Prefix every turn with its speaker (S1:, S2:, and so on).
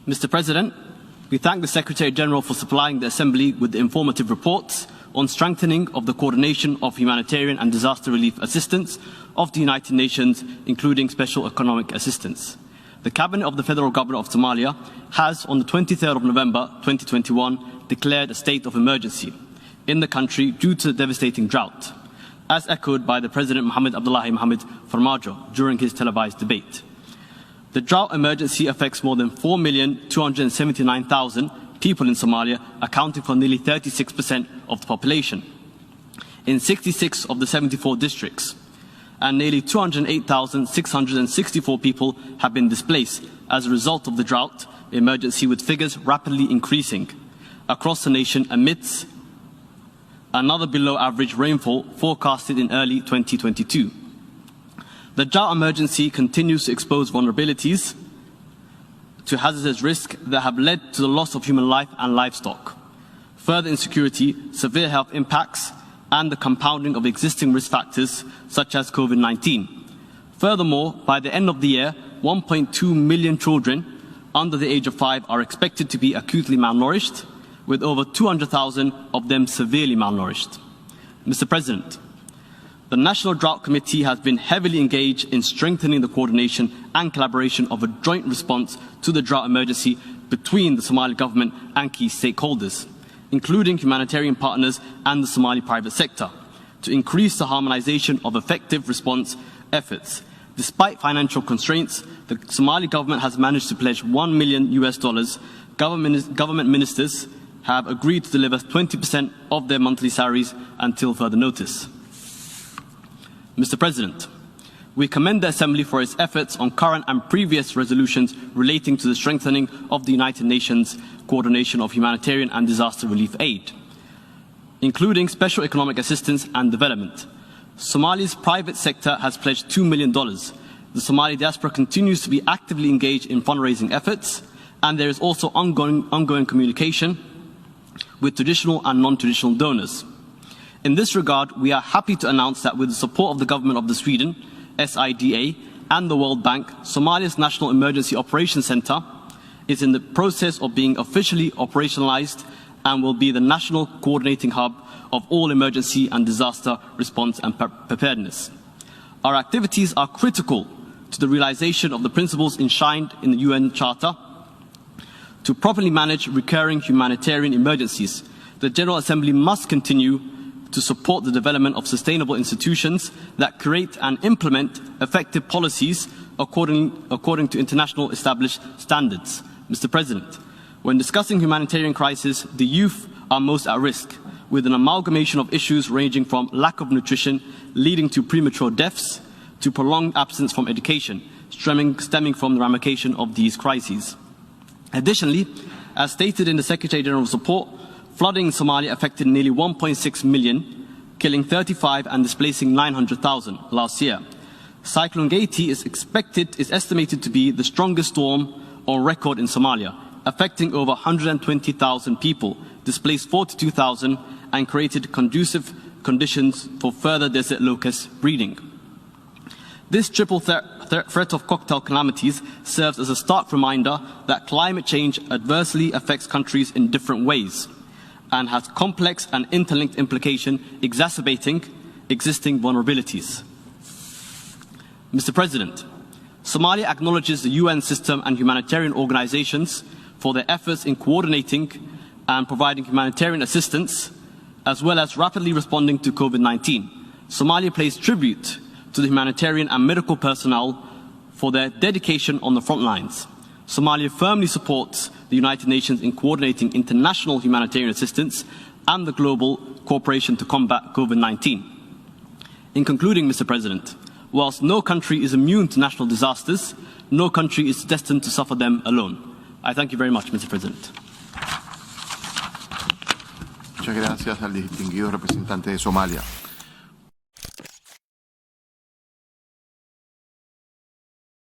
S1: Mr. President, we thank the Secretary-General for supplying the Assembly with the informative reports on strengthening of the coordination of humanitarian and disaster relief assistance of the United Nations, including special economic assistance. The Cabinet of the Federal Government of Somalia has, on the 23rd of November 2021, declared a state of emergency in the country due to the devastating drought, as echoed by the President Mohamed Abdullahi Mohamed Farmajo during his televised debate. The drought emergency affects more than 4,279,000 people in Somalia, accounting for nearly 36% of the population, in 66 of the 74 districts, and nearly 208,664 people have been displaced as a result of the drought emergency, with figures rapidly increasing across the nation amidst another below-average rainfall forecasted in early 2022. The drought emergency continues to expose vulnerabilities to hazardous risks that have led to the loss of human life and livestock, further insecurity, severe health impacts, and the compounding of existing risk factors such as COVID-19. Furthermore, by the end of the year, 1.2 million children under the age of 5 are expected to be acutely malnourished, with over 200,000 of them severely malnourished. Mr. President, the National Drought Committee has been heavily engaged in strengthening the coordination and collaboration of a joint response to the drought emergency between the Somali government and key stakeholders, including humanitarian partners and the Somali private sector, to increase the harmonization of effective response efforts. Despite financial constraints, the Somali government has managed to pledge $1 million. Government ministers have agreed to deliver 20% of their monthly salaries until further notice. Mr. President, we commend the Assembly for its efforts on current and previous resolutions relating to the strengthening of the United Nations coordination of humanitarian and disaster relief aid, including special economic assistance and development. Somalia's private sector has pledged $2 million. The Somali diaspora continues to be actively engaged in fundraising efforts, and there is also ongoing communication with traditional and non-traditional donors. In this regard, we are happy to announce that with the support of the government of Sweden, SIDA, and the World Bank, Somalia's National Emergency Operations Center is in the process of being officially operationalized and will be the national coordinating hub of all emergency and disaster response and preparedness. Our activities are critical to the realization of the principles enshrined in the UN Charter to properly manage recurring humanitarian emergencies. The General Assembly must continue to support the development of sustainable institutions that create and implement effective policies according to international established standards. Mr. President, when discussing humanitarian crisis, the youth are most at risk, with an amalgamation of issues ranging from lack of nutrition leading to premature deaths to prolonged absence from education, stemming from the ramification of these crises. Additionally, as stated in the Secretary-General's report, flooding in Somalia affected nearly 1.6 million, killing 35 and displacing 900,000 last year. Cyclone Gaiti is estimated to be the strongest storm on record in Somalia, affecting over 120,000 people, displaced 42,000, and created conducive conditions for further desert locust breeding. This triple threat of cocktail calamities serves as a stark reminder that climate change adversely affects countries in different ways and has complex and interlinked implications, exacerbating existing vulnerabilities. Mr. President, Somalia acknowledges the UN system and humanitarian organizations for their efforts in coordinating and providing humanitarian assistance, as well as rapidly responding to COVID-19. Somalia pays tribute to the humanitarian and medical personnel for their dedication on the front lines. Somalia firmly supports the United Nations in coordinating international humanitarian assistance and the global cooperation to combat COVID-19. In concluding, Mr. President, whilst no country is immune to natural disasters, no country is destined to suffer them alone. I thank you very much, Mr. President.
S2: Muchas gracias al distinguido representante de Somalia.